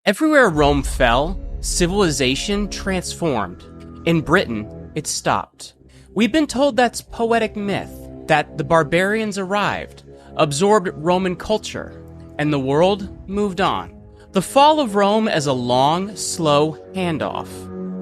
Everywhere Rome fell, civilization transformed. In Britain, it stopped. We've been told that's poetic myth, that the barbarians arrived, absorbed Roman culture, and the world moved on. The fall of Rome as a long, slow handoff.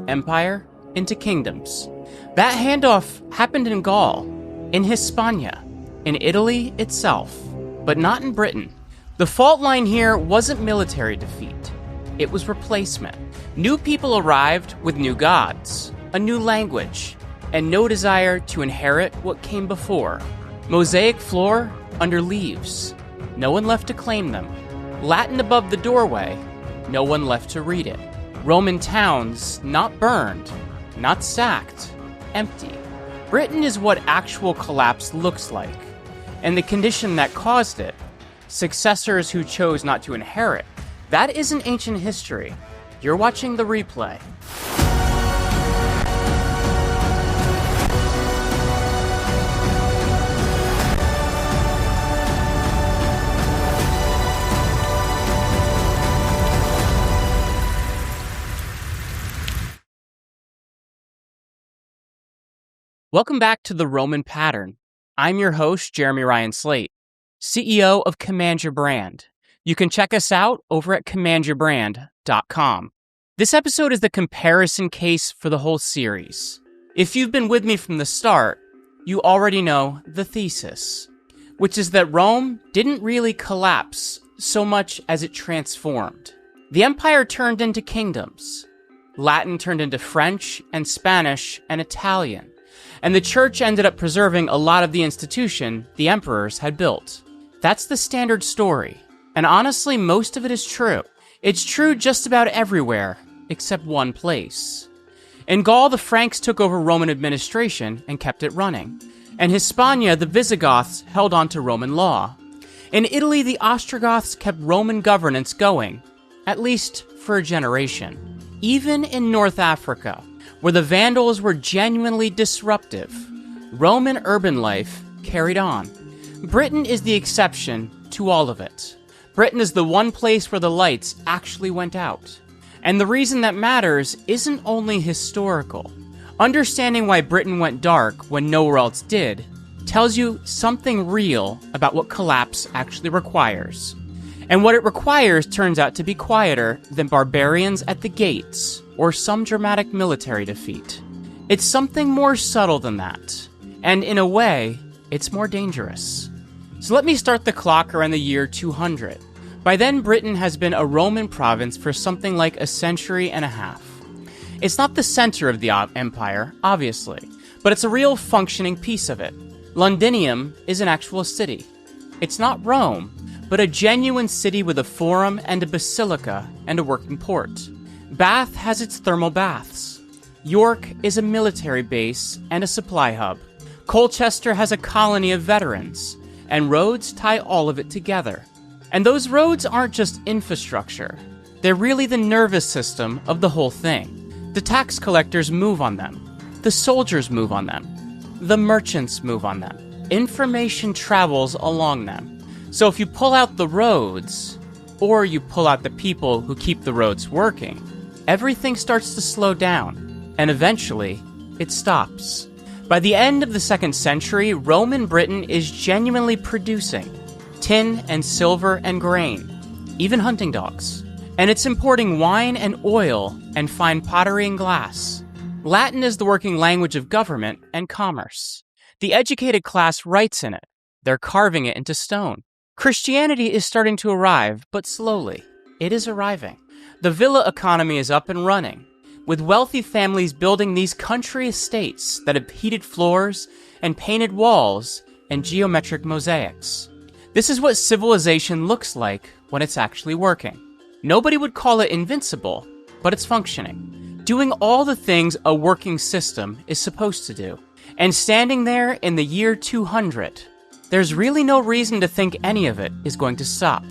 Empire into kingdoms. That handoff happened in Gaul, in Hispania, in Italy itself, but not in Britain. The fault line here wasn't military defeat. It was replacement. New people arrived with new gods, a new language, and no desire to inherit what came before. Mosaic floor under leaves. No one left to claim them. Latin above the doorway. No one left to read it. Roman towns not burned, not sacked, empty. Britain is what actual collapse looks like, and the condition that caused it. Successors who chose not to inherit. That isn't ancient history. You're watching the replay. Welcome back to The Roman Pattern. I'm your host, Jeremy Ryan Slate, CEO of Command Your Brand. You can check us out over at commandyourbrand.com. This episode is the comparison case for the whole series. If you've been with me from the start, you already know the thesis, which is that Rome didn't really collapse so much as it transformed. The empire turned into kingdoms. Latin turned into French and Spanish and Italian. And the church ended up preserving a lot of the institution the emperors had built. That's the standard story. And honestly, most of it is true. It's true just about everywhere, except one place. In Gaul, the Franks took over Roman administration and kept it running. In Hispania, the Visigoths held on to Roman law. In Italy, the Ostrogoths kept Roman governance going, at least for a generation. Even in North Africa, where the Vandals were genuinely disruptive, Roman urban life carried on. Britain is the exception to all of it. Britain is the one place where the lights actually went out. And the reason that matters isn't only historical. Understanding why Britain went dark when nowhere else did tells you something real about what collapse actually requires. And what it requires turns out to be quieter than barbarians at the gates or some dramatic military defeat. It's something more subtle than that. And in a way, it's more dangerous. So let me start the clock around the year 200. By then, Britain has been a Roman province for something like a century and a half. It's not the center of the empire, obviously, but it's a real functioning piece of it. Londinium is an actual city. It's not Rome, but a genuine city with a forum and a basilica and a working port. Bath has its thermal baths. York is a military base and a supply hub. Colchester has a colony of veterans, and roads tie all of it together. And those roads aren't just infrastructure. They're really the nervous system of the whole thing. The tax collectors move on them. The soldiers move on them. The merchants move on them. Information travels along them. So if you pull out the roads, or you pull out the people who keep the roads working, everything starts to slow down, and eventually, it stops. By the end of the 2nd century, Roman Britain is genuinely producing tin and silver and grain, even hunting dogs. And it's importing wine and oil and fine pottery and glass. Latin is the working language of government and commerce. The educated class writes in it. They're carving it into stone. Christianity is starting to arrive, but slowly. It is arriving. The villa economy is up and running, with wealthy families building these country estates that have heated floors and painted walls and geometric mosaics. This is what civilization looks like when it's actually working. Nobody would call it invincible, but it's functioning, doing all the things a working system is supposed to do. And standing there in the year 200, there's really no reason to think any of it is going to stop.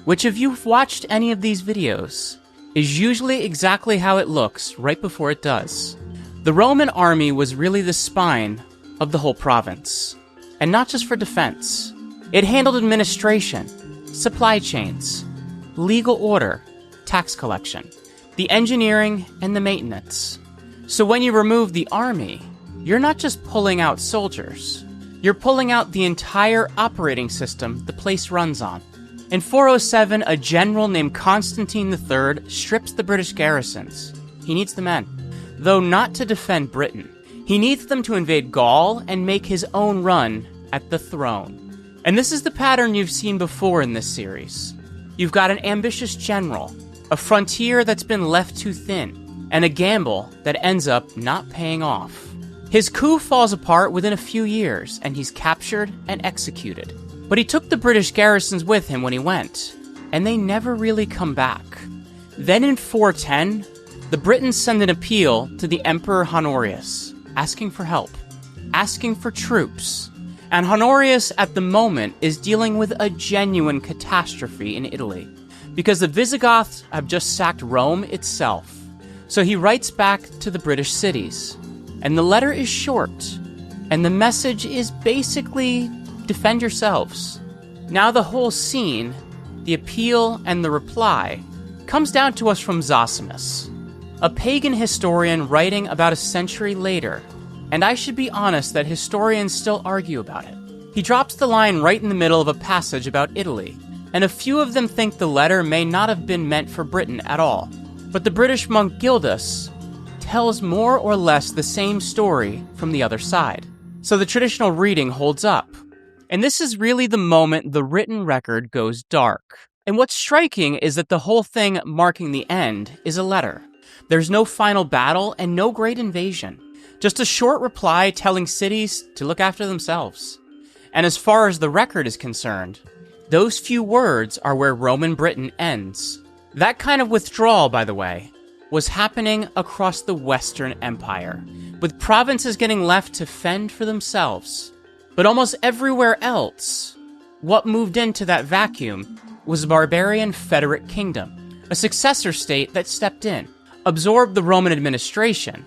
Which, if you've watched any of these videos, is usually exactly how it looks right before it does. The Roman army was really the spine of the whole province, and not just for defense. It handled administration, supply chains, legal order, tax collection, the engineering, and the maintenance. So when you remove the army, you're not just pulling out soldiers. You're pulling out the entire operating system the place runs on. In 407, a general named Constantine III strips the British garrisons. He needs the men, though not to defend Britain. He needs them to invade Gaul and make his own run at the throne. And this is the pattern you've seen before in this series. You've got an ambitious general, a frontier that's been left too thin, and a gamble that ends up not paying off. His coup falls apart within a few years, and he's captured and executed. But he took the British garrisons with him when he went, and they never really come back. Then in 410, the Britons send an appeal to the Emperor Honorius, asking for help, asking for troops. And Honorius, at the moment, is dealing with a genuine catastrophe in Italy, because the Visigoths have just sacked Rome itself. So he writes back to the British cities. And the letter is short, and the message is basically, defend yourselves. Now the whole scene, the appeal and the reply, comes down to us from Zosimus, a pagan historian writing about a century later, and I should be honest that historians still argue about it. He drops the line right in the middle of a passage about Italy, and a few of them think the letter may not have been meant for Britain at all. But the British monk Gildas tells more or less the same story from the other side. So the traditional reading holds up. And this is really the moment the written record goes dark. And what's striking is that the whole thing marking the end is a letter. There's no final battle and no great invasion. Just a short reply telling cities to look after themselves. And as far as the record is concerned, those few words are where Roman Britain ends. That kind of withdrawal, by the way, was happening across the Western Empire, with provinces getting left to fend for themselves. But almost everywhere else, what moved into that vacuum was a barbarian Federate kingdom, a successor state that stepped in, absorbed the Roman administration,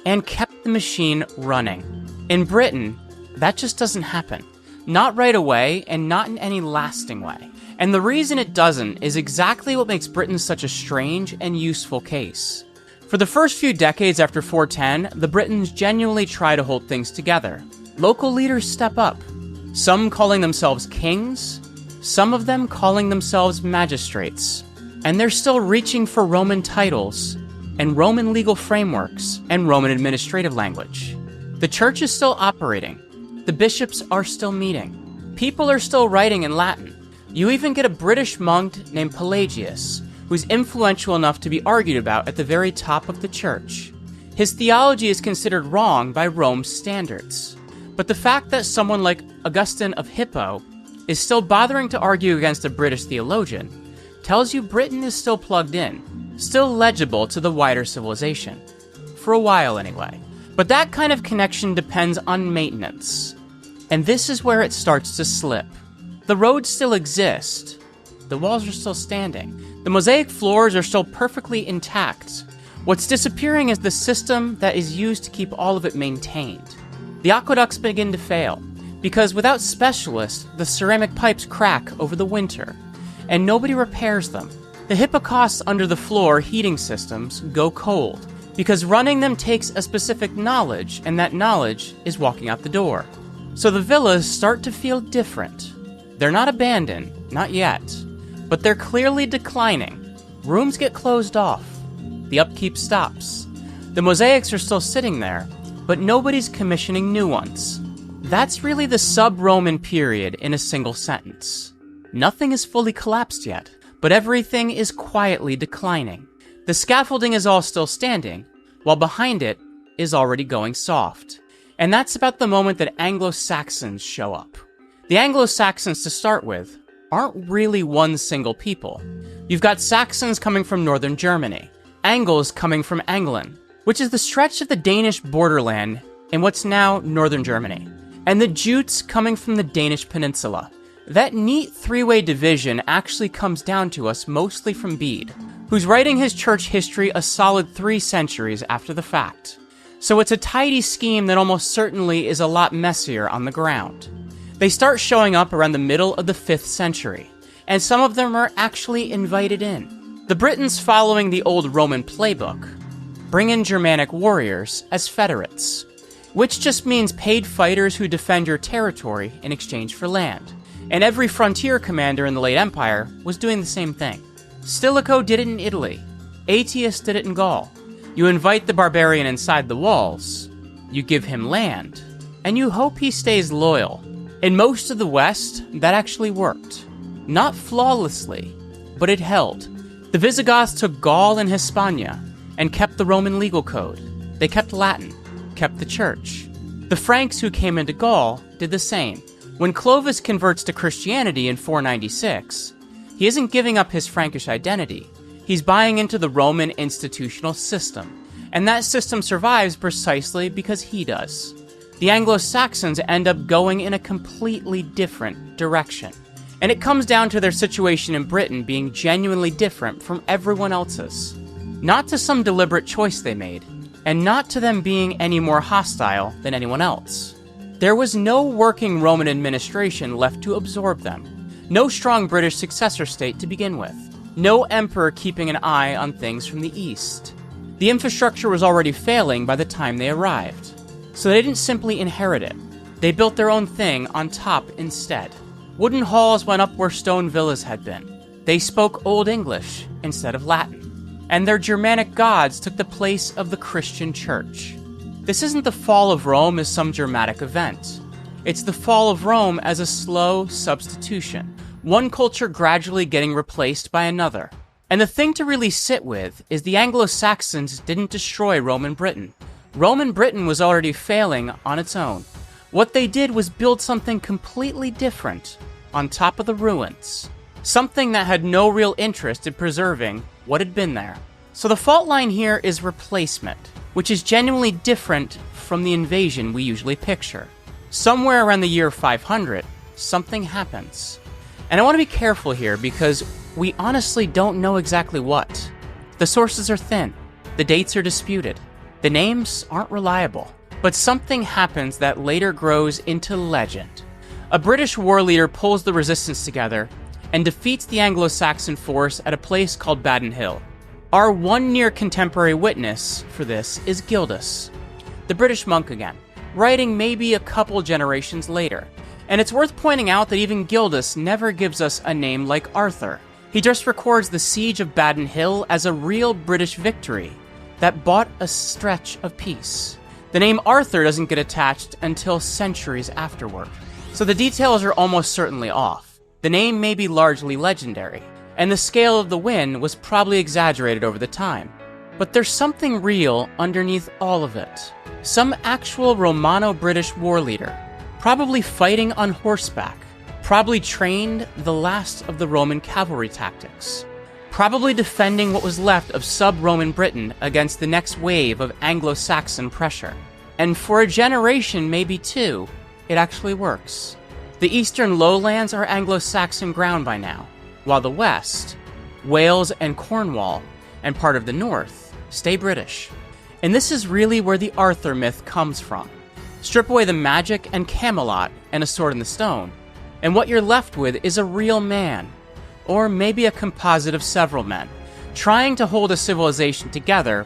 and kept the machine running. In Britain, that just doesn't happen. Not right away, and not in any lasting way. And the reason it doesn't is exactly what makes Britain such a strange and useful case. For the first few decades after 410, the Britons genuinely try to hold things together. Local leaders step up, some calling themselves kings, some of them calling themselves magistrates. And they're still reaching for Roman titles, and Roman legal frameworks, and Roman administrative language. The church is still operating. The bishops are still meeting. People are still writing in Latin. You even get a British monk named Pelagius, who's influential enough to be argued about at the very top of the church. His theology is considered wrong by Rome's standards. But the fact that someone like Augustine of Hippo is still bothering to argue against a British theologian tells you Britain is still plugged in, still legible to the wider civilization. For a while, anyway. But that kind of connection depends on maintenance. And this is where it starts to slip. The roads still exist. The walls are still standing. The mosaic floors are still perfectly intact. What's disappearing is the system that is used to keep all of it maintained. The aqueducts begin to fail, because without specialists, the ceramic pipes crack over the winter, and nobody repairs them. The hypocausts under the floor heating systems go cold, because running them takes a specific knowledge, and that knowledge is walking out the door. So the villas start to feel different. They're not abandoned, not yet, but they're clearly declining. Rooms get closed off. The upkeep stops. The mosaics are still sitting there, but nobody's commissioning new ones. That's really the sub-Roman period in a single sentence. Nothing is fully collapsed yet, but everything is quietly declining. The scaffolding is all still standing, while behind it is already going soft. And that's about the moment that Anglo-Saxons show up. The Anglo-Saxons, to start with, aren't really one single people. You've got Saxons coming from northern Germany, Angles coming from England, which is the stretch of the Danish borderland in what's now northern Germany, and the Jutes coming from the Danish peninsula. That neat three-way division actually comes down to us mostly from Bede, who's writing his church history a solid 3 centuries after the fact. So it's a tidy scheme that almost certainly is a lot messier on the ground. They start showing up around the middle of the 5th century, and some of them are actually invited in. The Britons, following the old Roman playbook, bring in Germanic warriors as federates, which just means paid fighters who defend your territory in exchange for land. And every frontier commander in the late Empire was doing the same thing. Stilicho did it in Italy. Aetius did it in Gaul. You invite the barbarian inside the walls, you give him land, and you hope he stays loyal. In most of the West, that actually worked. Not flawlessly, but it held. The Visigoths took Gaul and Hispania and kept the Roman legal code. They kept Latin, kept the church. The Franks who came into Gaul did the same. When Clovis converts to Christianity in 496, he isn't giving up his Frankish identity. He's buying into the Roman institutional system. And that system survives precisely because he does. The Anglo-Saxons end up going in a completely different direction. And it comes down to their situation in Britain being genuinely different from everyone else's. Not to some deliberate choice they made, and not to them being any more hostile than anyone else. There was no working Roman administration left to absorb them. No strong British successor state to begin with. No emperor keeping an eye on things from the east. The infrastructure was already failing by the time they arrived. So they didn't simply inherit it. They built their own thing on top instead. Wooden halls went up where stone villas had been. They spoke Old English instead of Latin. And their Germanic gods took the place of the Christian church. This isn't the fall of Rome as some dramatic event. It's the fall of Rome as a slow substitution, one culture gradually getting replaced by another. And the thing to really sit with is the Anglo-Saxons didn't destroy Roman Britain. Roman Britain was already failing on its own. What they did was build something completely different on top of the ruins. Something that had no real interest in preserving what had been there. So the fault line here is replacement, which is genuinely different from the invasion we usually picture. Somewhere around the year 500, something happens. And I want to be careful here because we honestly don't know exactly what. The sources are thin. The dates are disputed. The names aren't reliable. But something happens that later grows into legend. A British war leader pulls the resistance together and defeats the Anglo-Saxon force at a place called Badon Hill. Our one near contemporary witness for this is Gildas, the British monk again, writing maybe a couple generations later. And it's worth pointing out that even Gildas never gives us a name like Arthur. He just records the siege of Badon Hill as a real British victory that bought a stretch of peace. The name Arthur doesn't get attached until centuries afterward. So the details are almost certainly off. The name may be largely legendary, and the scale of the win was probably exaggerated over the time. But there's something real underneath all of it. Some actual Romano-British war leader, probably fighting on horseback, probably trained the last of the Roman cavalry tactics, probably defending what was left of sub-Roman Britain against the next wave of Anglo-Saxon pressure. And for a generation, maybe two, it actually works. The eastern lowlands are Anglo-Saxon ground by now, while the west, Wales and Cornwall, and part of the north, stay British. And this is really where the Arthur myth comes from. Strip away the magic and Camelot and a sword in the stone, and what you're left with is a real man, or maybe a composite of several men, trying to hold a civilization together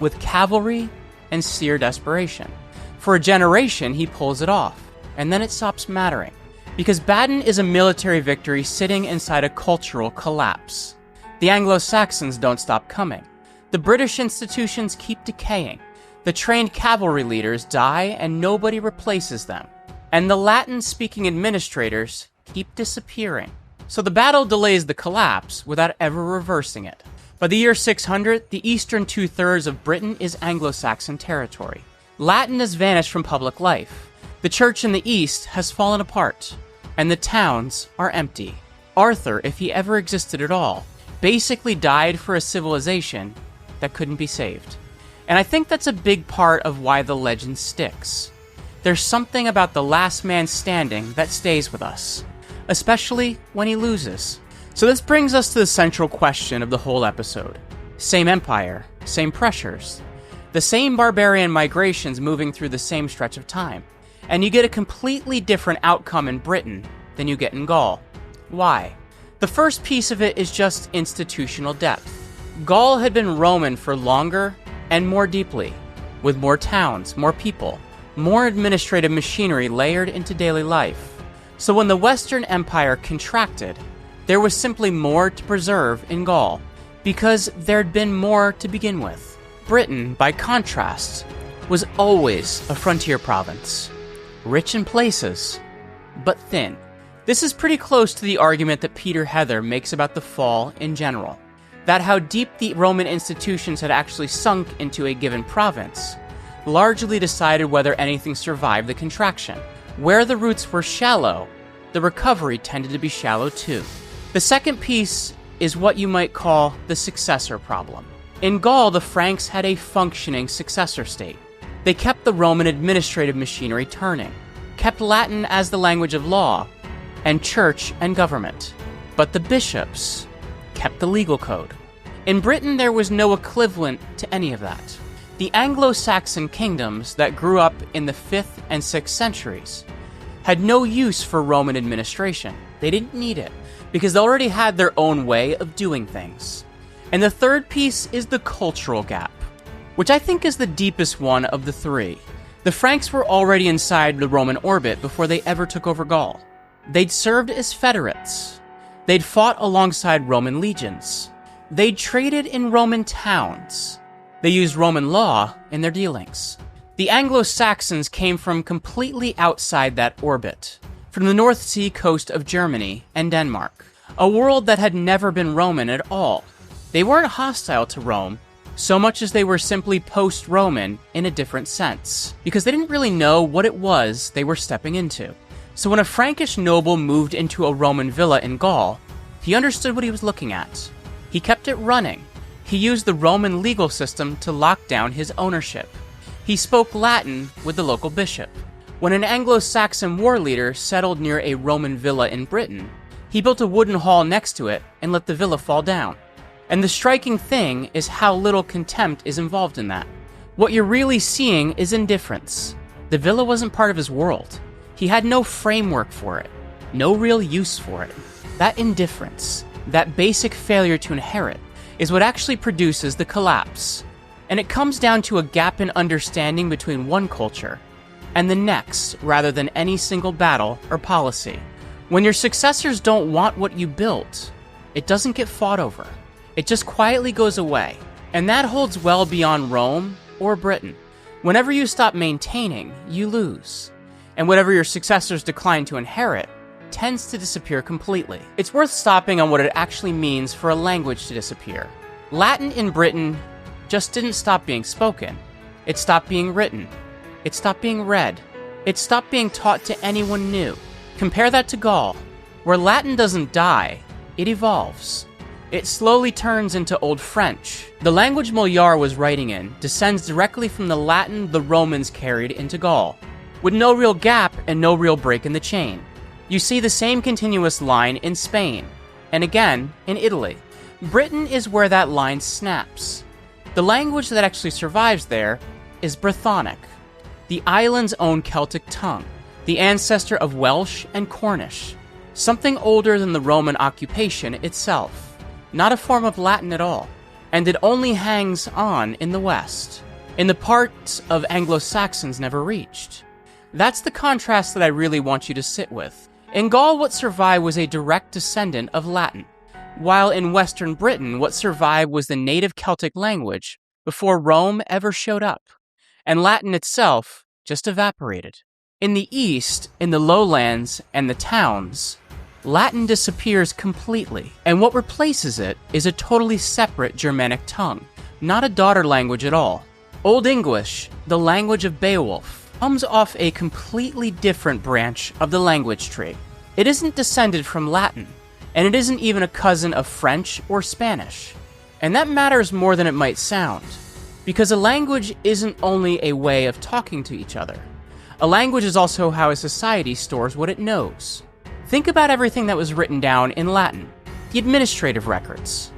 with cavalry and sheer desperation. For a generation, he pulls it off, and then it stops mattering, because Badon is a military victory sitting inside a cultural collapse. The Anglo-Saxons don't stop coming. The British institutions keep decaying. The trained cavalry leaders die and nobody replaces them. And the Latin-speaking administrators keep disappearing. So the battle delays the collapse without ever reversing it. By the year 600, the eastern two-thirds of Britain is Anglo-Saxon territory. Latin has vanished from public life. The church in the east has fallen apart. And the towns are empty. Arthur, if he ever existed at all, basically died for a civilization that couldn't be saved. And I think that's a big part of why the legend sticks. There's something about the last man standing that stays with us, especially when he loses. So this brings us to the central question of the whole episode. Same empire, same pressures, the same barbarian migrations moving through the same stretch of time. And you get a completely different outcome in Britain than you get in Gaul. Why? The first piece of it is just institutional depth. Gaul had been Roman for longer and more deeply, with more towns, more people, more administrative machinery layered into daily life. So when the Western Empire contracted, there was simply more to preserve in Gaul, because there'd been more to begin with. Britain, by contrast, was always a frontier province, rich in places, but thin. This is pretty close to the argument that Peter Heather makes about the fall in general, that how deep the Roman institutions had actually sunk into a given province largely decided whether anything survived the contraction. Where the roots were shallow, the recovery tended to be shallow too. The second piece is what you might call the successor problem. In Gaul, the Franks had a functioning successor state. They kept the Roman administrative machinery turning, kept Latin as the language of law, and church and government. But the bishops kept the legal code. In Britain, there was no equivalent to any of that. The Anglo-Saxon kingdoms that grew up in the 5th and 6th centuries had no use for Roman administration. They didn't need it, because they already had their own way of doing things. And the third piece is the cultural gap, which I think is the deepest one of the three. The Franks were already inside the Roman orbit before they ever took over Gaul. They'd served as federates. They'd fought alongside Roman legions. They'd traded in Roman towns. They used Roman law in their dealings. The Anglo-Saxons came from completely outside that orbit, from the North Sea coast of Germany and Denmark, a world that had never been Roman at all. They weren't hostile to Rome, so much as they were simply post-Roman in a different sense, because they didn't really know what it was they were stepping into. So when a Frankish noble moved into a Roman villa in Gaul, he understood what he was looking at. He kept it running. He used the Roman legal system to lock down his ownership. He spoke Latin with the local bishop. When an Anglo-Saxon war leader settled near a Roman villa in Britain, he built a wooden hall next to it and let the villa fall down. And the striking thing is how little contempt is involved in that. What you're really seeing is indifference. The villa wasn't part of his world. He had no framework for it, no real use for it. That indifference, that basic failure to inherit, is what actually produces the collapse. And it comes down to a gap in understanding between one culture and the next, rather than any single battle or policy. When your successors don't want what you built, it doesn't get fought over. It just quietly goes away. And that holds well beyond Rome or Britain. Whenever you stop maintaining, you lose. And whatever your successors decline to inherit tends to disappear completely. It's worth stopping on what it actually means for a language to disappear. Latin in Britain just didn't stop being spoken. It stopped being written. It stopped being read. It stopped being taught to anyone new. Compare that to Gaul, where Latin doesn't die, it evolves. It slowly turns into Old French. The language Molière was writing in descends directly from the Latin the Romans carried into Gaul, with no real gap and no real break in the chain. You see the same continuous line in Spain, and again in Italy. Britain is where that line snaps. The language that actually survives there is Brythonic, the island's own Celtic tongue, the ancestor of Welsh and Cornish, something older than the Roman occupation itself, not a form of Latin at all, and it only hangs on in the West, in the parts of Anglo-Saxons never reached. That's the contrast that I really want you to sit with. In Gaul, what survived was a direct descendant of Latin, while in Western Britain, what survived was the native Celtic language before Rome ever showed up, and Latin itself just evaporated. In the East, in the lowlands and the towns, Latin disappears completely, and what replaces it is a totally separate Germanic tongue, not a daughter language at all. Old English, the language of Beowulf, comes off a completely different branch of the language tree. It isn't descended from Latin, and it isn't even a cousin of French or Spanish. And that matters more than it might sound, because a language isn't only a way of talking to each other. A language is also how a society stores what it knows. Think about everything that was written down in Latin: the administrative records,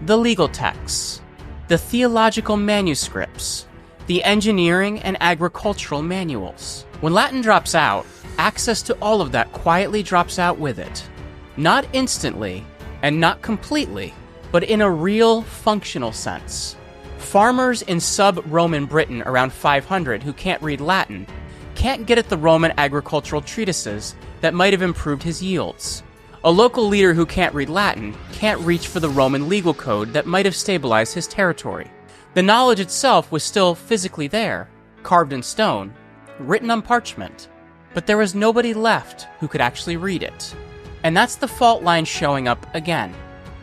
the legal texts, the theological manuscripts, the engineering and agricultural manuals. When Latin drops out, access to all of that quietly drops out with it. Not instantly, and not completely, but in a real functional sense. Farmers in sub-Roman Britain around 500 who can't read Latin can't get at the Roman agricultural treatises that might have improved his yields. A local leader who can't read Latin can't reach for the Roman legal code that might have stabilized his territory. The knowledge itself was still physically there, carved in stone, written on parchment, but there was nobody left who could actually read it. And that's the fault line showing up again.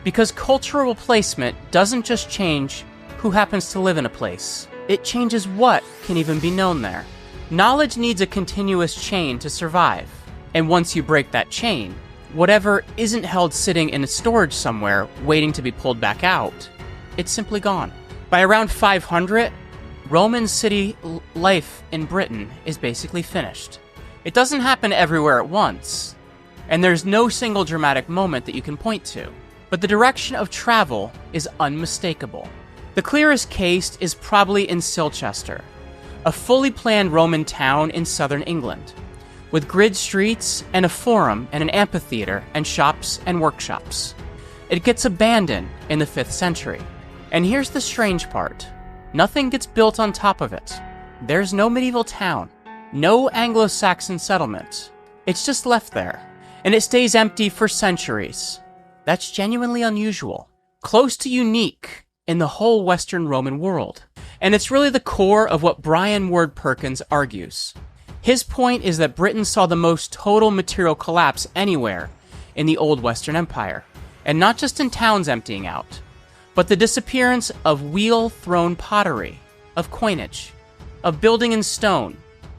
Because cultural replacement doesn't just change who happens to live in a place, it changes what can even be known there. Knowledge needs a continuous chain to survive, and once you break that chain, whatever isn't held sitting in a storage somewhere waiting to be pulled back out, it's simply gone. By around 500, Roman city life in Britain is basically finished. It doesn't happen everywhere at once, and there's no single dramatic moment that you can point to, but the direction of travel is unmistakable. The clearest case is probably in Silchester, a fully planned Roman town in southern England, with grid streets and a forum and an amphitheater and shops and workshops. It gets abandoned in the 5th century. And here's the strange part. Nothing gets built on top of it. There's no medieval town, no Anglo-Saxon settlement. It's just left there, and it stays empty for centuries. That's genuinely unusual, close to unique in the whole Western Roman world. And it's really the core of what Brian Ward Perkins argues. His point is that Britain saw the most total material collapse anywhere in the old Western Empire, and not just in towns emptying out, but the disappearance of wheel-thrown pottery, of coinage, of building in stone,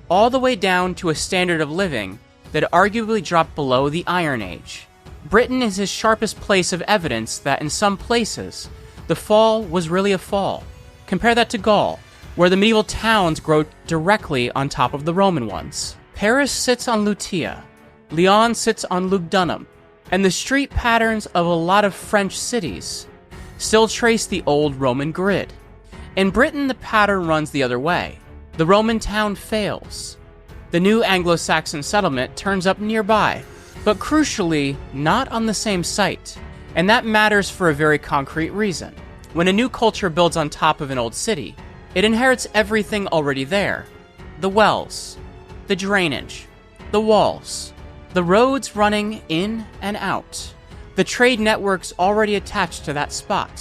all the way down to a standard of living that arguably dropped below the Iron Age. Britain is his sharpest place of evidence that in some places, the fall was really a fall. Compare that to Gaul, where the medieval towns grow directly on top of the Roman ones. Paris sits on Lutetia, Lyon sits on Lugdunum, and the street patterns of a lot of French cities still trace the old Roman grid. In Britain, the pattern runs the other way. The Roman town fails. The new Anglo-Saxon settlement turns up nearby, but crucially, not on the same site. And that matters for a very concrete reason. When a new culture builds on top of an old city, it inherits everything already there. The wells, the drainage, the walls, the roads running in and out, the trade networks already attached to that spot.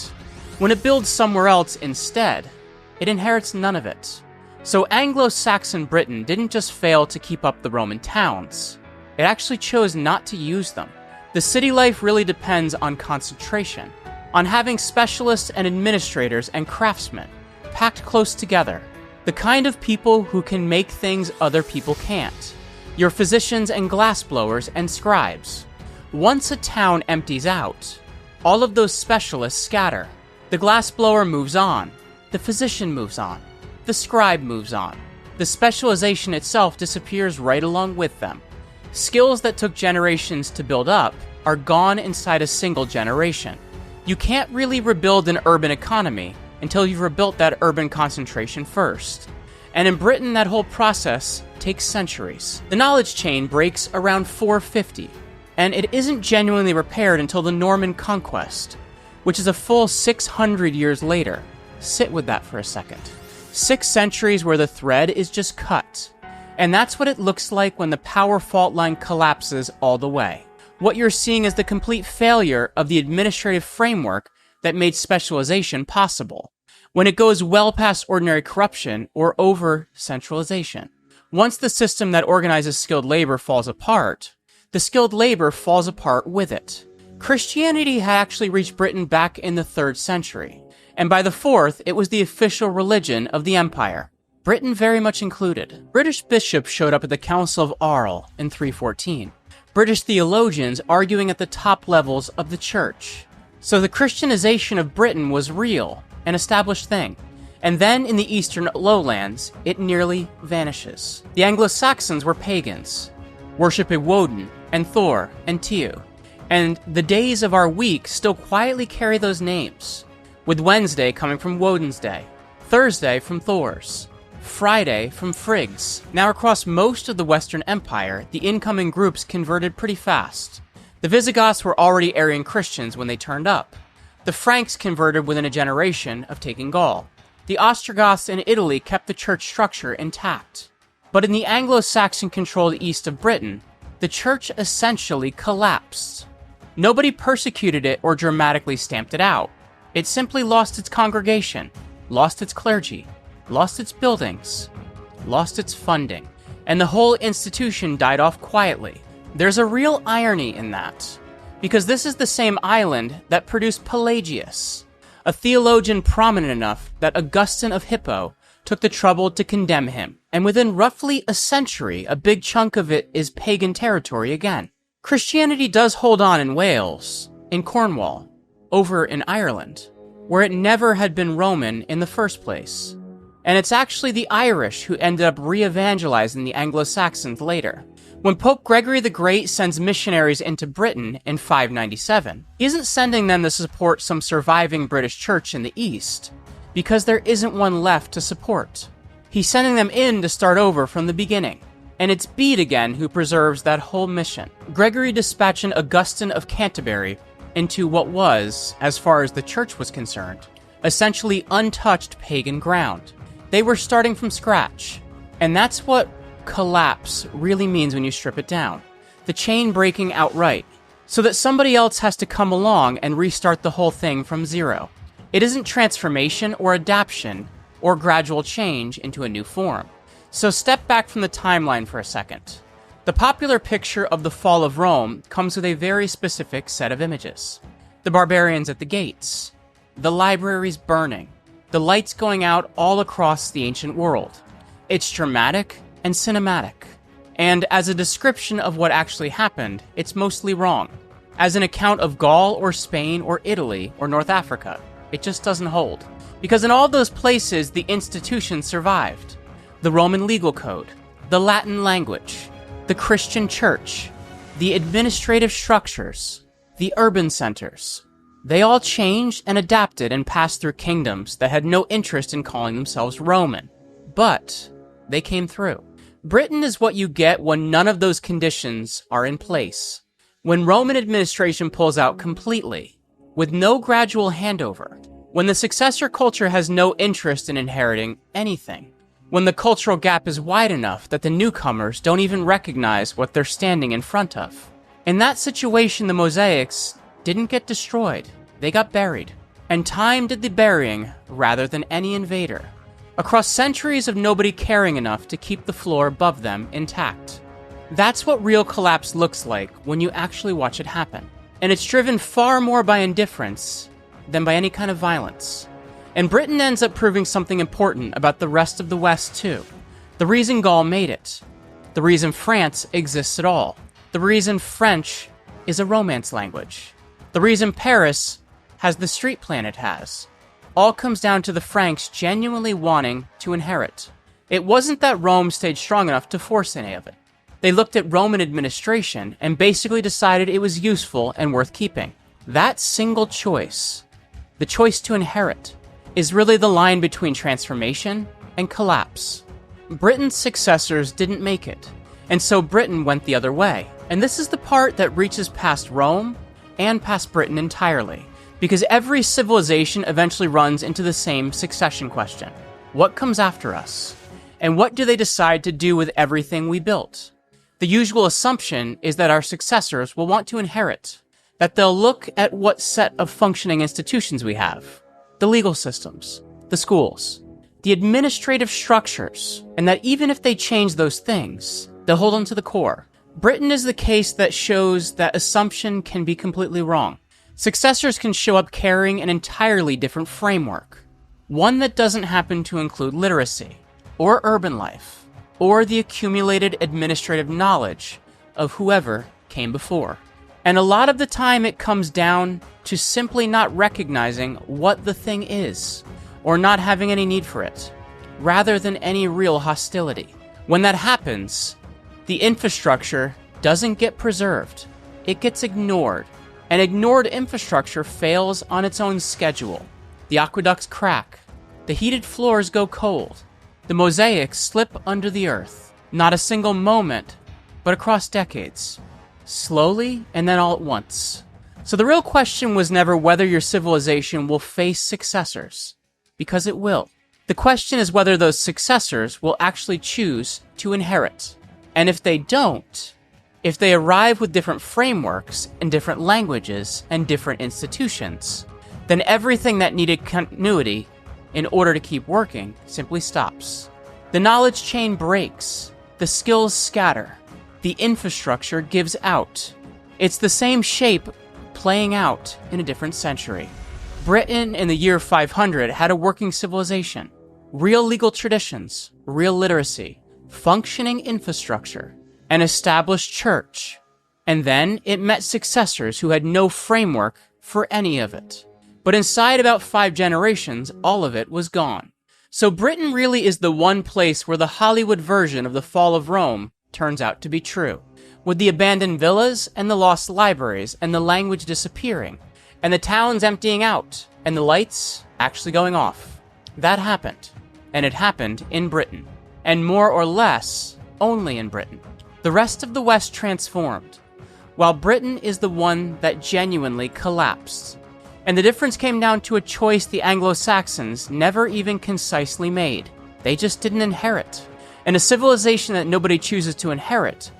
When it builds somewhere else instead, it inherits none of it. So Anglo-Saxon Britain didn't just fail to keep up the Roman towns, it actually chose not to use them. The city life really depends on concentration, on having specialists and administrators and craftsmen packed close together, the kind of people who can make things other people can't. Your physicians and glassblowers and scribes. Once a town empties out, all of those specialists scatter. The glassblower moves on, the physician moves on, the scribe moves on. The specialization itself disappears right along with them. Skills that took generations to build up are gone inside a single generation. You can't really rebuild an urban economy until you've rebuilt that urban concentration first. And in Britain, that whole process takes centuries. The knowledge chain breaks around 450, and it isn't genuinely repaired until the Norman conquest, which is a full 600 years later. Sit with that for a second. 6 centuries where the thread is just cut. And that's what it looks like when the power fault line collapses all the way. What you're seeing is the complete failure of the administrative framework that made specialization possible, when it goes well past ordinary corruption or over centralization. Once the system that organizes skilled labor falls apart, the skilled labor falls apart with it. Christianity had actually reached Britain back in the 3rd century, and by the 4th, it was the official religion of the empire, Britain very much included. British bishops showed up at the Council of Arles in 314. British theologians arguing at the top levels of the church. So the Christianization of Britain was real, an established thing. And then in the eastern lowlands, it nearly vanishes. The Anglo-Saxons were pagans, worshipping Woden and Thor and Tiw. And the days of our week still quietly carry those names, with Wednesday coming from Woden's day, Thursday from Thor's, Friday from Frigg's. Now across most of the Western Empire, the incoming groups converted pretty fast. The Visigoths were already Arian Christians when they turned up, The Franks converted within a generation of taking Gaul. The Ostrogoths in Italy kept the church structure intact. But in the Anglo-Saxon-controlled east of Britain, the church essentially collapsed. Nobody persecuted it or dramatically stamped it out. It simply lost its congregation, lost its clergy, lost its buildings, lost its funding, and the whole institution died off quietly. There's a real irony in that, because this is the same island that produced Pelagius, a theologian prominent enough that Augustine of Hippo took the trouble to condemn him, and within roughly a century, a big chunk of it is pagan territory again. Christianity does hold on in Wales, in Cornwall, over in Ireland, where it never had been Roman in the first place. And it's actually the Irish who ended up re-evangelizing the Anglo-Saxons later. When Pope Gregory the Great sends missionaries into Britain in 597, he isn't sending them to support some surviving British church in the East, because there isn't one left to support. He's sending them in to start over from the beginning. And it's Bede again who preserves that whole mission. Gregory dispatching Augustine of Canterbury into what was, as far as the church was concerned, essentially untouched pagan ground. They were starting from scratch. And that's what collapse really means when you strip it down. The chain breaking outright, so that somebody else has to come along and restart the whole thing from zero. It isn't transformation or adaptation or gradual change into a new form. So step back from the timeline for a second. The popular picture of the fall of Rome comes with a very specific set of images. The barbarians at the gates, the libraries burning, the lights going out all across the ancient world. It's dramatic and cinematic. And as a description of what actually happened, it's mostly wrong. As an account of Gaul or Spain or Italy or North Africa, it just doesn't hold. Because in all those places, the institutions survived. The Roman legal code, the Latin language, the Christian church, the administrative structures, the urban centers. They all changed and adapted and passed through kingdoms that had no interest in calling themselves Roman. But they came through. Britain is what you get when none of those conditions are in place. When Roman administration pulls out completely, with no gradual handover. When the successor culture has no interest in inheriting anything. When the cultural gap is wide enough that the newcomers don't even recognize what they're standing in front of. In that situation, the mosaics didn't get destroyed. They got buried. And time did the burying rather than any invader. Across centuries of nobody caring enough to keep the floor above them intact. That's what real collapse looks like when you actually watch it happen. And it's driven far more by indifference than by any kind of violence. And Britain ends up proving something important about the rest of the West too. The reason Gaul made it. The reason France exists at all. The reason French is a Romance language. The reason Paris has the street plan it has. All comes down to the Franks genuinely wanting to inherit. It wasn't that Rome stayed strong enough to force any of it. They looked at Roman administration and basically decided it was useful and worth keeping. That single choice, the choice to inherit, is really the line between transformation and collapse. Britain's successors didn't make it, and so Britain went the other way. And this is the part that reaches past Rome and past Britain entirely, because every civilization eventually runs into the same succession question. What comes after us? And what do they decide to do with everything we built? The usual assumption is that our successors will want to inherit, that they'll look at what set of functioning institutions we have. The legal systems, the schools, the administrative structures, and that even if they change those things, they'll hold on to the core. Britain is the case that shows that assumption can be completely wrong. Successors can show up carrying an entirely different framework, one that doesn't happen to include literacy, or urban life, or the accumulated administrative knowledge of whoever came before. And a lot of the time it comes down to simply not recognizing what the thing is, or not having any need for it, rather than any real hostility. When that happens, the infrastructure doesn't get preserved, it gets ignored. And ignored infrastructure fails on its own schedule. The aqueducts crack, the heated floors go cold, the mosaics slip under the earth, not a single moment, but across decades. Slowly and then all at once. So the real question was never whether your civilization will face successors, because it will. The question is whether those successors will actually choose to inherit. And if they don't, if they arrive with different frameworks and different languages and different institutions, then everything that needed continuity in order to keep working simply stops. The knowledge chain breaks, the skills scatter, the infrastructure gives out. It's the same shape playing out in a different century. Britain in the year 500 had a working civilization, real legal traditions, real literacy, functioning infrastructure, an established church, and then it met successors who had no framework for any of it. But inside about 5 generations, all of it was gone. So Britain really is the one place where the Hollywood version of the fall of Rome turns out to be true. With the abandoned villas and the lost libraries and the language disappearing, and the towns emptying out, and the lights actually going off. That happened. And it happened in Britain. And more or less, only in Britain. The rest of the West transformed, while Britain is the one that genuinely collapsed. And the difference came down to a choice the Anglo-Saxons never even concisely made. They just didn't inherit. And a civilization that nobody chooses to inherit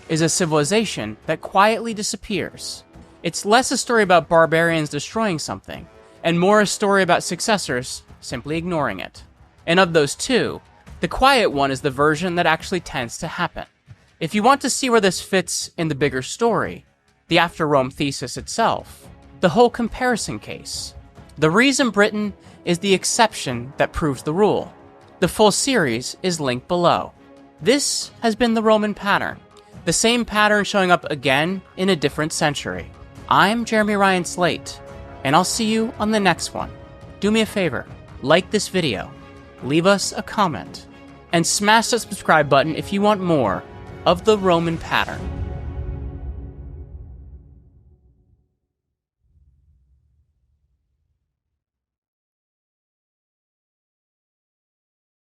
is a civilization that quietly disappears. It's less a story about barbarians destroying something, and more a story about successors simply ignoring it. And of those two, the quiet one is the version that actually tends to happen. If you want to see where this fits in the bigger story, the After Rome thesis itself, the whole comparison case, the reason Britain is the exception that proves the rule. The full series is linked below. This has been the Roman pattern, the same pattern showing up again in a different century. I'm Jeremy Ryan Slate, and I'll see you on the next one. Do me a favor, like this video, leave us a comment, and smash that subscribe button if you want more of the Roman pattern.